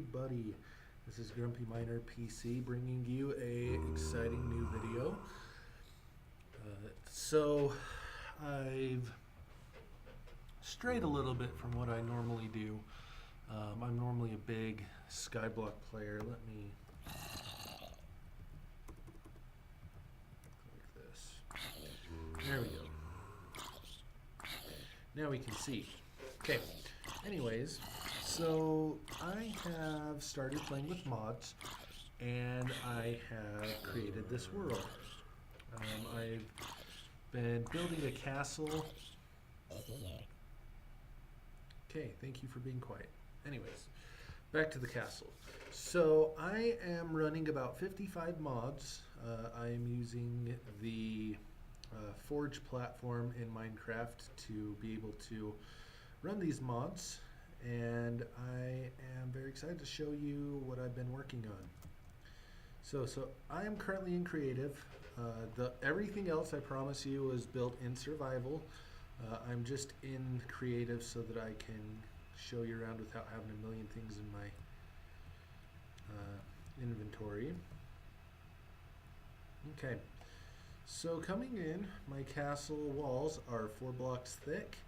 everybody. This is Grumpy Miner PC bringing you a exciting new video. So I've strayed a little bit from what I normally do. I'm normally a big Skyblock player. Let me like this. There we go. Now we can see. Okay. Anyways, so I have started playing with mods, and I have created this world. I've been building a castle. Okay, thank you for being quiet. Anyways, back to the castle. So I am running about 55 mods. I am using the Forge platform in Minecraft to be able to run these mods, and I am very excited to show you what I've been working on. So I am currently in creative. Everything else I promise you is built in survival. I'm just in creative so that I can show you around without having a million things in my inventory. Okay, so coming in, my castle walls are 4 blocks thick,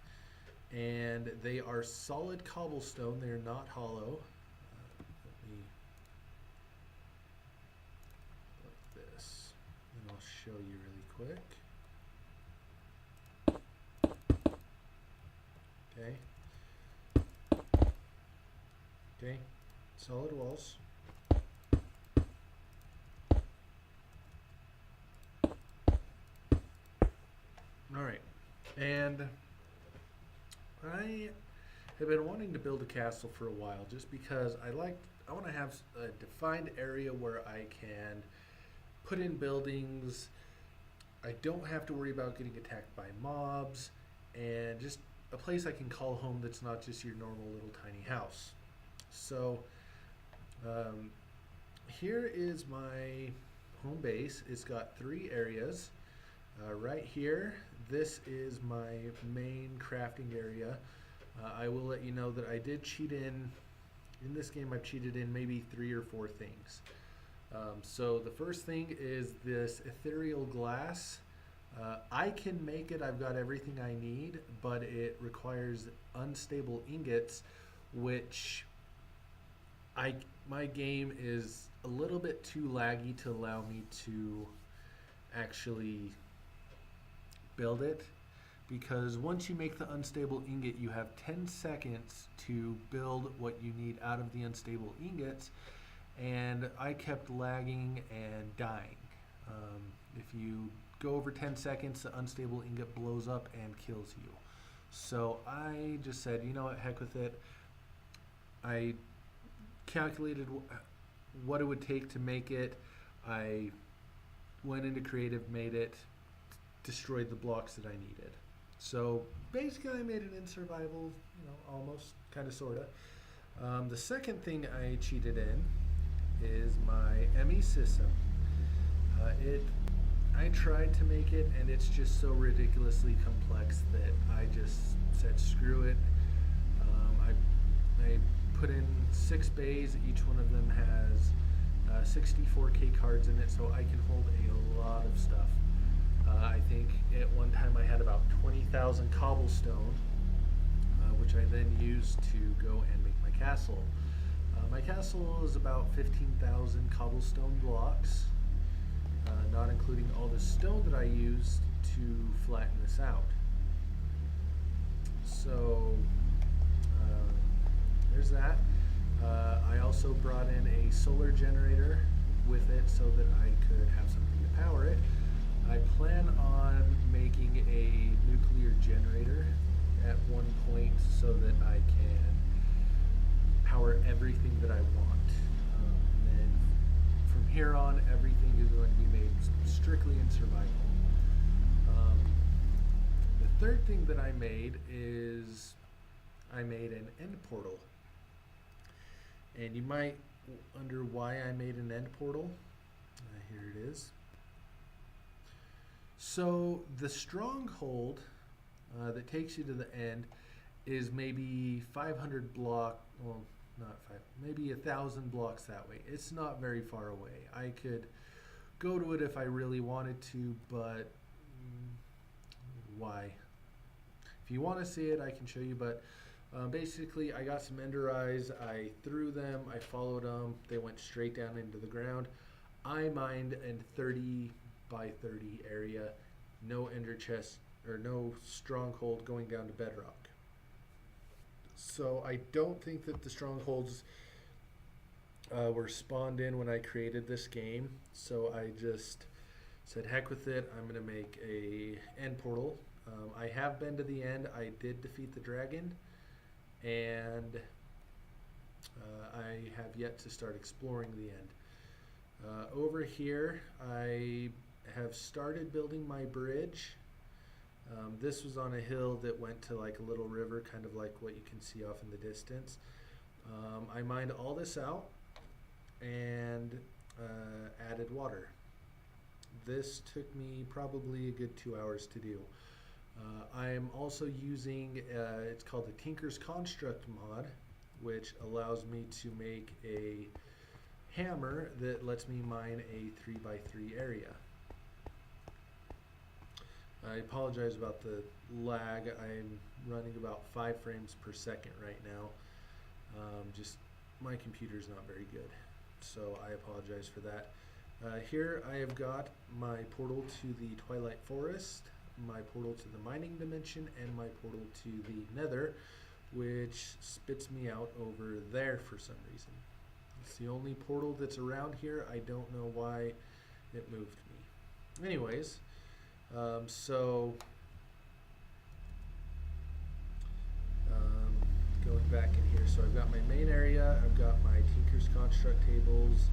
and they are solid cobblestone. They are not hollow. Let me like this, and I'll show you really quick. Okay. Okay, solid walls. All right, and I have been wanting to build a castle for a while, just because I want to have a defined area where I can put in buildings. I don't have to worry about getting attacked by mobs, and just a place I can call home that's not just your normal little tiny house. So here is my home base. It's got 3 areas. Right here, this is my main crafting area. I will let you know that I did cheat in this game. I've cheated in maybe 3 or 4 things. So the first thing is this ethereal glass. I can make it. I've got everything I need, but it requires unstable ingots, which my game is a little bit too laggy to allow me to actually build it, because once you make the unstable ingot, you have 10 seconds to build what you need out of the unstable ingots, and I kept lagging and dying. If you go over 10 seconds, the unstable ingot blows up and kills you. So I just said, you know what, heck with it. I calculated what it would take to make it. I went into creative, made it, destroyed the blocks that I needed. So basically I made it in survival, almost, kind of, sort of. The second thing I cheated in is my ME system. I tried to make it, and it's just so ridiculously complex that I just said screw it. I put in 6 bays. Each one of them has 64K cards in it, so I can hold a lot of stuff. I think at one time I had about 20,000 cobblestone, which I then used to go and make my castle. My castle is about 15,000 cobblestone blocks, not including all the stone that I used to flatten this out. So there's that. I also brought in a solar generator with it so that I could have something to power it. I plan on making a nuclear generator at one point so that I can power everything that I want. And then from here on, everything is going to be made strictly in survival. The third thing that I made is I made an end portal. And you might wonder why I made an end portal. Here it is. So the stronghold that takes you to the end is maybe 500 block, well, not 5, maybe 1,000 blocks that way. It's not very far away. I could go to it if I really wanted to, but why? If you want to see it, I can show you, but basically I got some ender eyes, I threw them, I followed them, they went straight down into the ground. I mined in 30 by 30 area, no ender chest or no stronghold going down to bedrock. So I don't think that the strongholds were spawned in when I created this game. So I just said heck with it, I'm going to make a end portal. I have been to the end, I did defeat the dragon, and I have yet to start exploring the end. Over here I have started building my bridge. This was on a hill that went to like a little river, kind of like what you can see off in the distance. I mined all this out and added water. This took me probably a good 2 hours to do. I am also using, it's called the Tinker's Construct mod, which allows me to make a hammer that lets me mine a 3x3 area. I apologize about the lag. I'm running about 5 frames per second right now. Just my computer's not very good, so I apologize for that. Here I have got my portal to the Twilight Forest, my portal to the mining dimension, and my portal to the nether, which spits me out over there for some reason. It's the only portal that's around here. I don't know why it moved me. Anyways, going back in here, so I've got my main area, I've got my Tinker's Construct tables,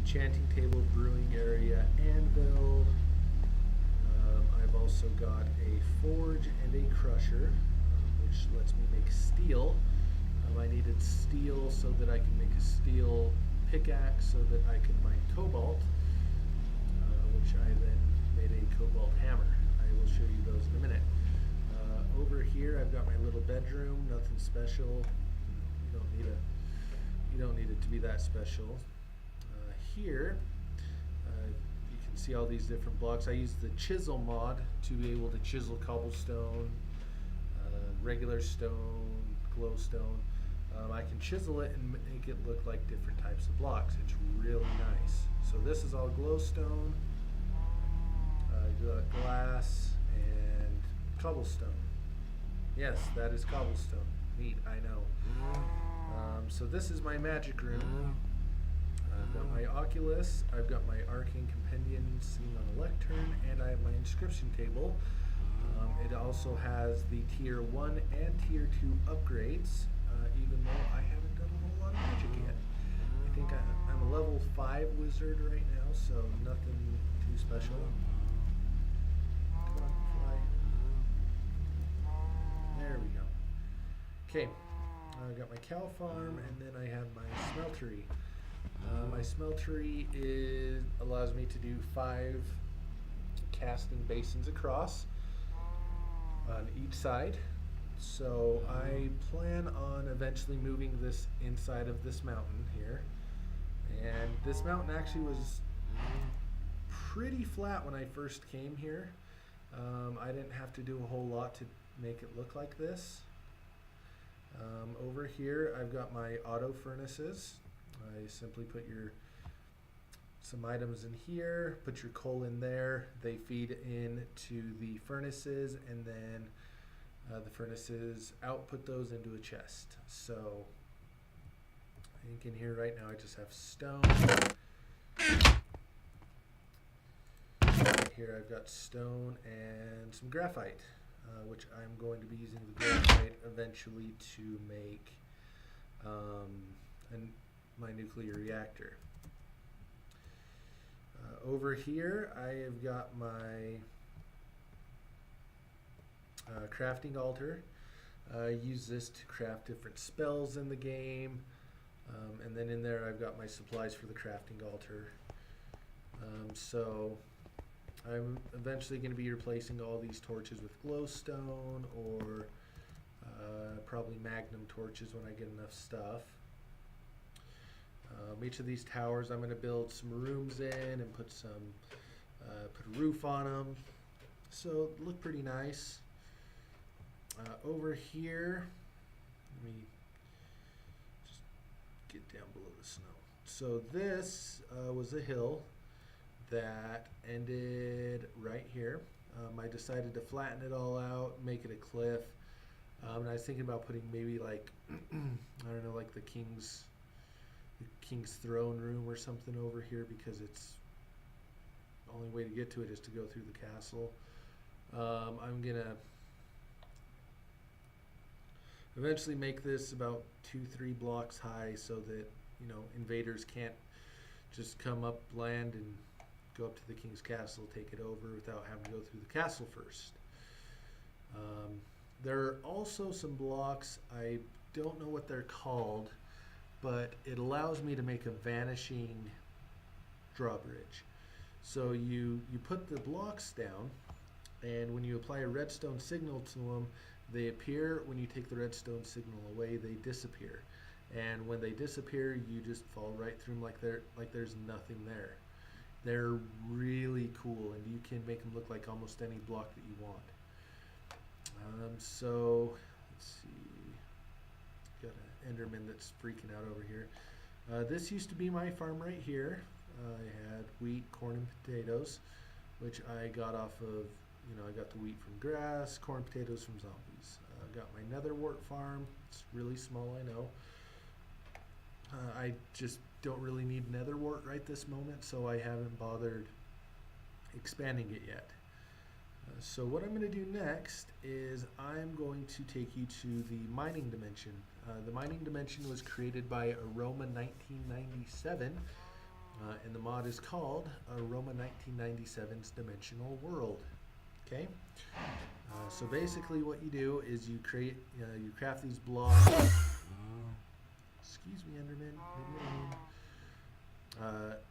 enchanting table, brewing area, anvil. I've also got a forge and a crusher, which lets me make steel. I needed steel so that I can make a steel pickaxe so that I could mine cobalt, which I then made a cobalt hammer. I will show you those in a minute. Over here I've got my little bedroom, nothing special. You don't need it to be that special. Here you can see all these different blocks. I use the chisel mod to be able to chisel cobblestone, regular stone, glowstone. I can chisel it and make it look like different types of blocks. It's really nice. So this is all glowstone, glass, and cobblestone. Yes, that is cobblestone. Neat, I know. So this is my magic room. I've got my Oculus, I've got my Arcane Compendium sitting on a lectern, and I have my inscription table. It also has the tier 1 and tier 2 upgrades, even though I haven't done a whole lot of magic yet. I think I'm a level 5 wizard right now, so nothing too special. Come on, fly. There we go. Okay, I've got my cow farm, and then I have my smeltery. My smeltery allows me to do 5 casting basins across on each side. So I plan on eventually moving this inside of this mountain here. And this mountain actually was pretty flat when I first came here. I didn't have to do a whole lot to make it look like this. Over here I've got my auto furnaces. I simply put some items in here, put your coal in there, they feed into the furnaces, and then the furnaces output those into a chest. So I think in here right now I just have stone. Here I've got stone and some graphite, which I'm going to be using the graphite eventually to make my nuclear reactor. Over here I have got my crafting altar. I use this to craft different spells in the game, and then in there I've got my supplies for the crafting altar. So I'm eventually going to be replacing all these torches with glowstone, or probably magnum torches when I get enough stuff. Each of these towers I'm going to build some rooms in and put a roof on them, so look pretty nice. Over here, let me just get down below the snow. So this was a hill that ended right here. I decided to flatten it all out, make it a cliff. And I was thinking about putting maybe like, I don't know, like the king's throne room or something over here, because it's the only way to get to it is to go through the castle. I'm gonna eventually make this about 2-3 blocks high so that, you know, invaders can't just come up land and go up to the king's castle, take it over without having to go through the castle first. There are also some blocks, I don't know what they're called, but it allows me to make a vanishing drawbridge. So you put the blocks down, and when you apply a redstone signal to them, they appear. When you take the redstone signal away, they disappear. And when they disappear, you just fall right through them like there's nothing there. They're really cool, and you can make them look like almost any block that you want. So let's see. Got an Enderman that's freaking out over here. This used to be my farm right here. I had wheat, corn, and potatoes, which I got off of, you know, I got the wheat from grass, corn, potatoes from zombies. I got my nether wart farm. It's really small, I know. I just don't really need nether wart right this moment, so I haven't bothered expanding it yet. So what I'm going to do next is I'm going to take you to the mining dimension. The mining dimension was created by Aroma 1997, and the mod is called Aroma 1997's Dimensional World. Okay, so basically what you do is you craft these blocks. Excuse me, Enderman.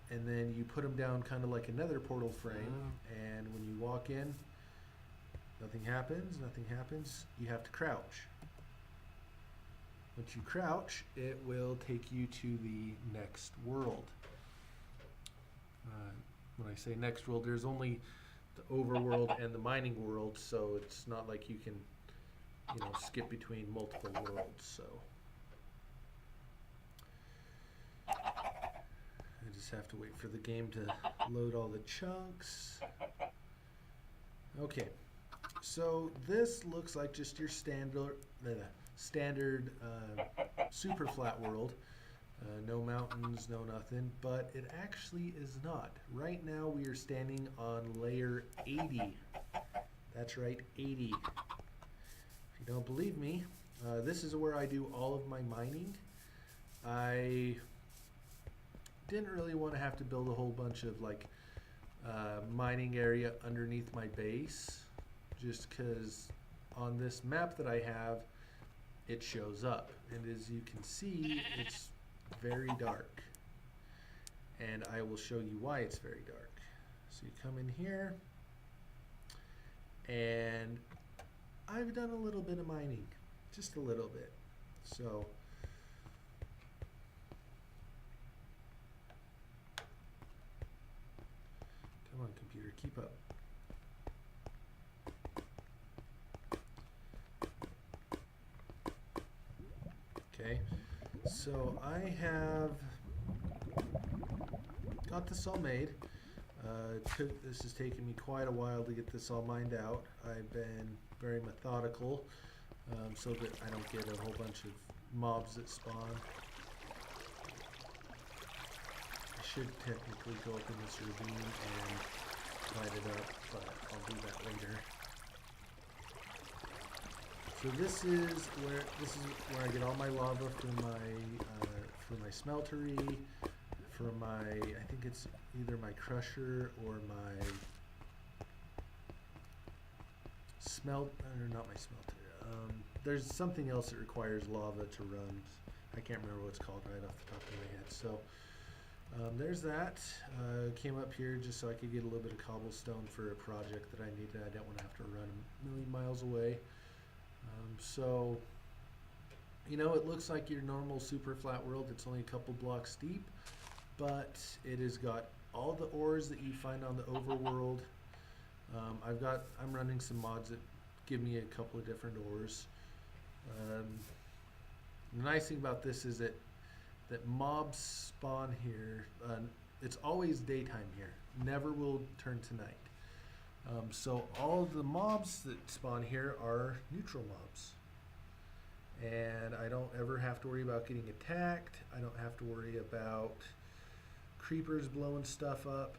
And then you put them down kind of like a nether portal frame, and when you walk in, nothing happens. You have to crouch. Once you crouch, it will take you to the next world. When I say next world, there's only the overworld and the mining world, so it's not like you can, you know, skip between multiple worlds. So I just have to wait for the game to load all the chunks. Okay. So this looks like just your standard super flat world. No mountains, no nothing, but it actually is not. Right now we are standing on layer 80. That's right, 80. If you don't believe me, this is where I do all of my mining. I didn't really want to have to build a whole bunch of like mining area underneath my base, just because on this map that I have, it shows up, and as you can see, it's very dark, and I will show you why it's very dark. So you come in here, and I've done a little bit of mining, just a little bit. So come on, computer, keep up. Okay, so I have got this all made. This has taken me quite a while to get this all mined out. I've been very methodical so that I don't get a whole bunch of mobs that spawn. I should technically go up in this ravine and light it up, but I'll do that later. So this is where I get all my lava for my smeltery, for my, I think it's either my crusher or my not my smelter. There's something else that requires lava to run. I can't remember what it's called right off the top of my head. So there's that. Came up here just so I could get a little bit of cobblestone for a project that I needed. I don't want to have to run a million miles away. So You know, it looks like your normal super flat world. It's only a couple blocks deep, but it has got all the ores that you find on the overworld. I'm running some mods that give me a couple of different ores. Um, the nice thing about this is that mobs spawn here. It's always daytime here. Never will turn to night. So all of the mobs that spawn here are neutral mobs. And I don't ever have to worry about getting attacked. I don't have to worry about creepers blowing stuff up.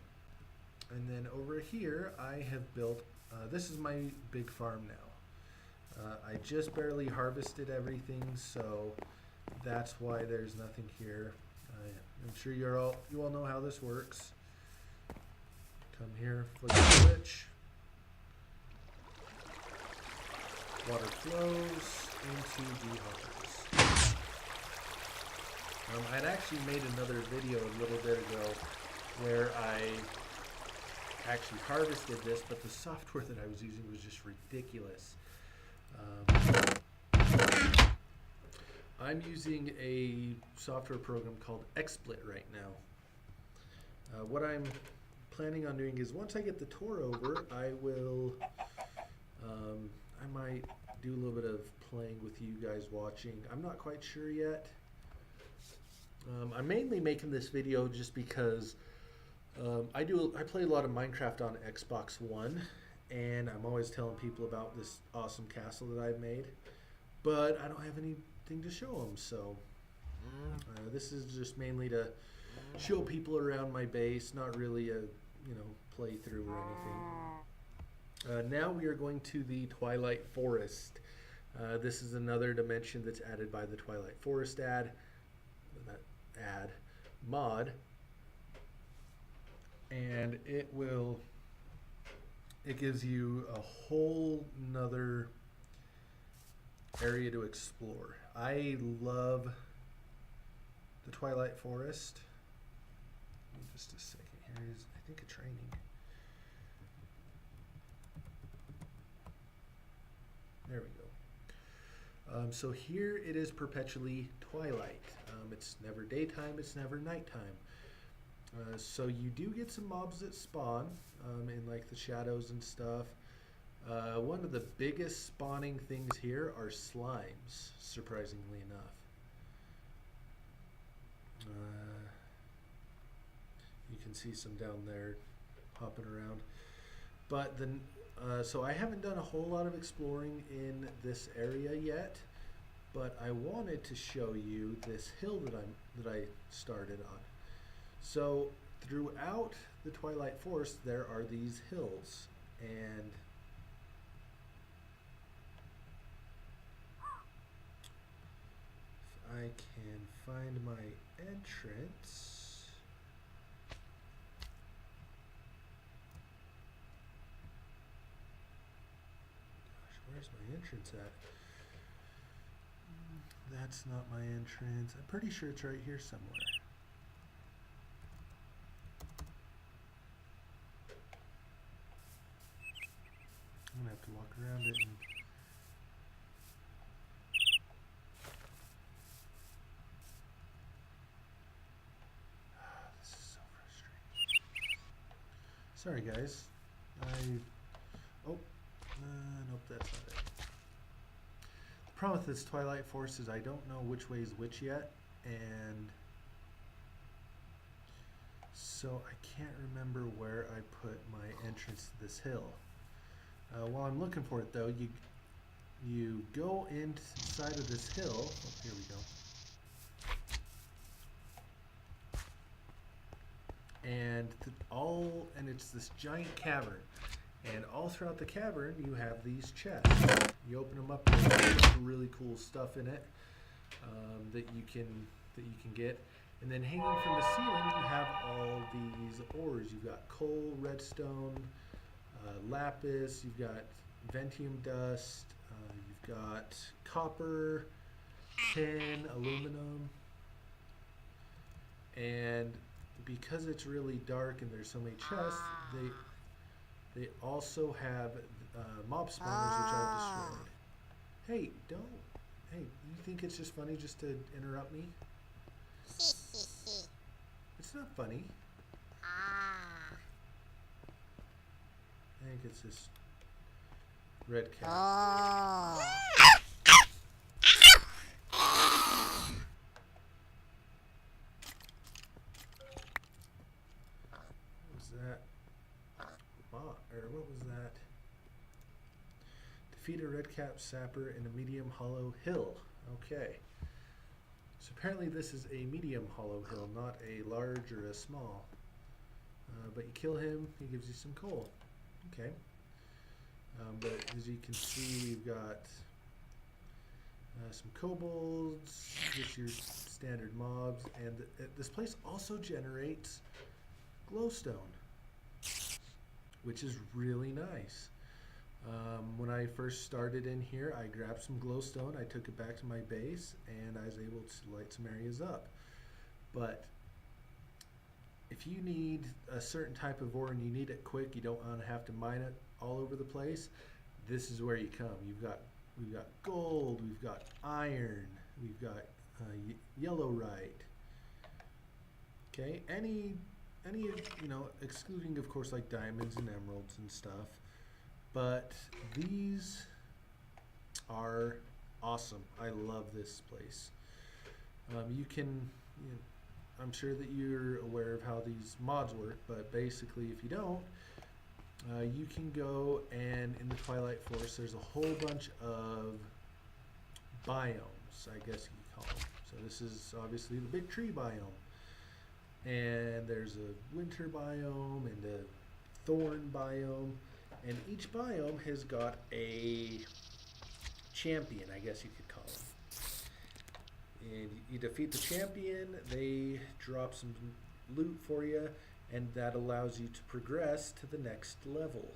And then over here I have built, this is my big farm now. I just barely harvested everything, so that's why there's nothing here. I'm sure you all know how this works. Come here, flip the switch. Water flows into the hoppers. I'd actually made another video a little bit ago where I actually harvested this, but the software that I was using was just ridiculous. I'm using a software program called XSplit right now. What I'm planning on doing is once I get the tour over, I will, I might do a little bit of playing with you guys watching. I'm not quite sure yet. I'm mainly making this video just because I play a lot of Minecraft on Xbox One, and I'm always telling people about this awesome castle that I've made, but I don't have anything to show them, so this is just mainly to show people around my base, not really a playthrough or anything. Now we are going to the Twilight Forest. This is another dimension that's added by the Twilight Forest mod, and it gives you a whole nother area to explore. I love the Twilight Forest. Just a second, here's I think a training. There we go. So here it is perpetually twilight. It's never daytime, it's never nighttime. So you do get some mobs that spawn in like the shadows and stuff. One of the biggest spawning things here are slimes, surprisingly enough. You can see some down there hopping around. But then, so I haven't done a whole lot of exploring in this area yet, but I wanted to show you this hill that I started on. So throughout the Twilight Forest there are these hills, and if I can find my entrance. Where's my entrance at? That's not my entrance. I'm pretty sure it's right here somewhere. I'm gonna have to walk around it and this is so frustrating. Sorry guys. Nope, that's not it. The problem with this Twilight Forest is I don't know which way is which yet, and so I can't remember where I put my entrance to this hill. While I'm looking for it though, you go inside of this hill. Oh, here we go. And it's this giant cavern. And all throughout the cavern, you have these chests. You open them up, and there's really cool stuff in it that you can get. And then hanging from the ceiling, you have all these ores. You've got coal, redstone, lapis. You've got ventium dust. You've got copper, tin, aluminum, and because it's really dark and there's so many chests, they also have mob spawners, which I've destroyed. Hey, don't Hey, you think it's just funny just to interrupt me? It's not funny. I think it's this red cat. Oh. What was that? Or what was that? Defeat a red cap sapper in a medium hollow hill. Okay. So apparently this is a medium hollow hill, not a large or a small. But you kill him, he gives you some coal. Okay. But as you can see, we've got some kobolds, just your standard mobs, and this place also generates glowstone, which is really nice. When I first started in here, I grabbed some glowstone, I took it back to my base, and I was able to light some areas up. But if you need a certain type of ore and you need it quick, you don't want to have to mine it all over the place, this is where you come. We've got gold, we've got iron, we've got yellowite. Okay, any excluding of course like diamonds and emeralds and stuff. But these are awesome. I love this place. I'm sure that you're aware of how these mods work, but basically if you don't, you can go and in the Twilight Forest there's a whole bunch of biomes, I guess you could call them. So this is obviously the big tree biome. And there's a winter biome and a thorn biome. And each biome has got a champion, I guess you could call them. And you defeat the champion, they drop some loot for you, and that allows you to progress to the next level.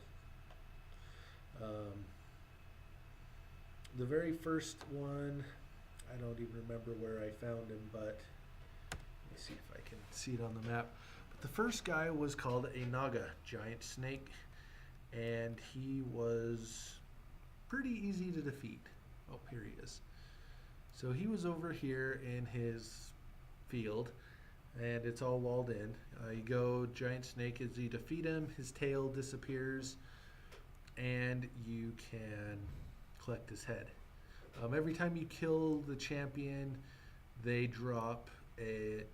The very first one, I don't even remember where I found him, but let me see if I can see it on the map. But the first guy was called a Naga, giant snake. And he was pretty easy to defeat. Oh, here he is. So he was over here in his field, and it's all walled in. You go giant snake. As you defeat him, his tail disappears, and you can collect his head. Every time you kill the champion, they drop their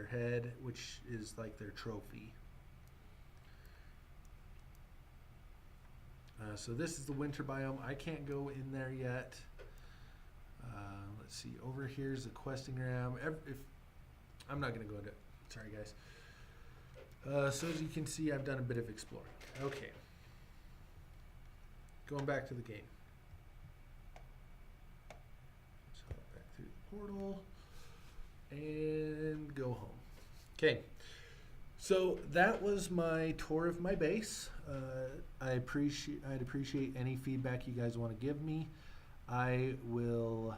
head, which is like their trophy. So this is the winter biome. I can't go in there yet. Let's see. Over here's the questing ram. I'm not going to go into it. Sorry, guys. So as you can see, I've done a bit of exploring. Okay. Going back to the game. Let's hop back through the portal and go home. Okay. So that was my tour of my base. I'd appreciate any feedback you guys want to give me. I will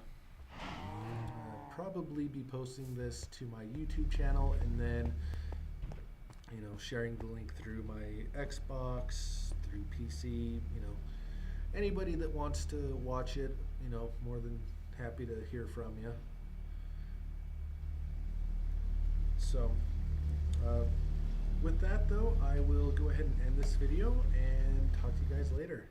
probably be posting this to my YouTube channel, and then sharing the link through my Xbox, through PC. Anybody that wants to watch it, more than happy to hear from you. So. With that though, I will go ahead and end this video and talk to you guys later.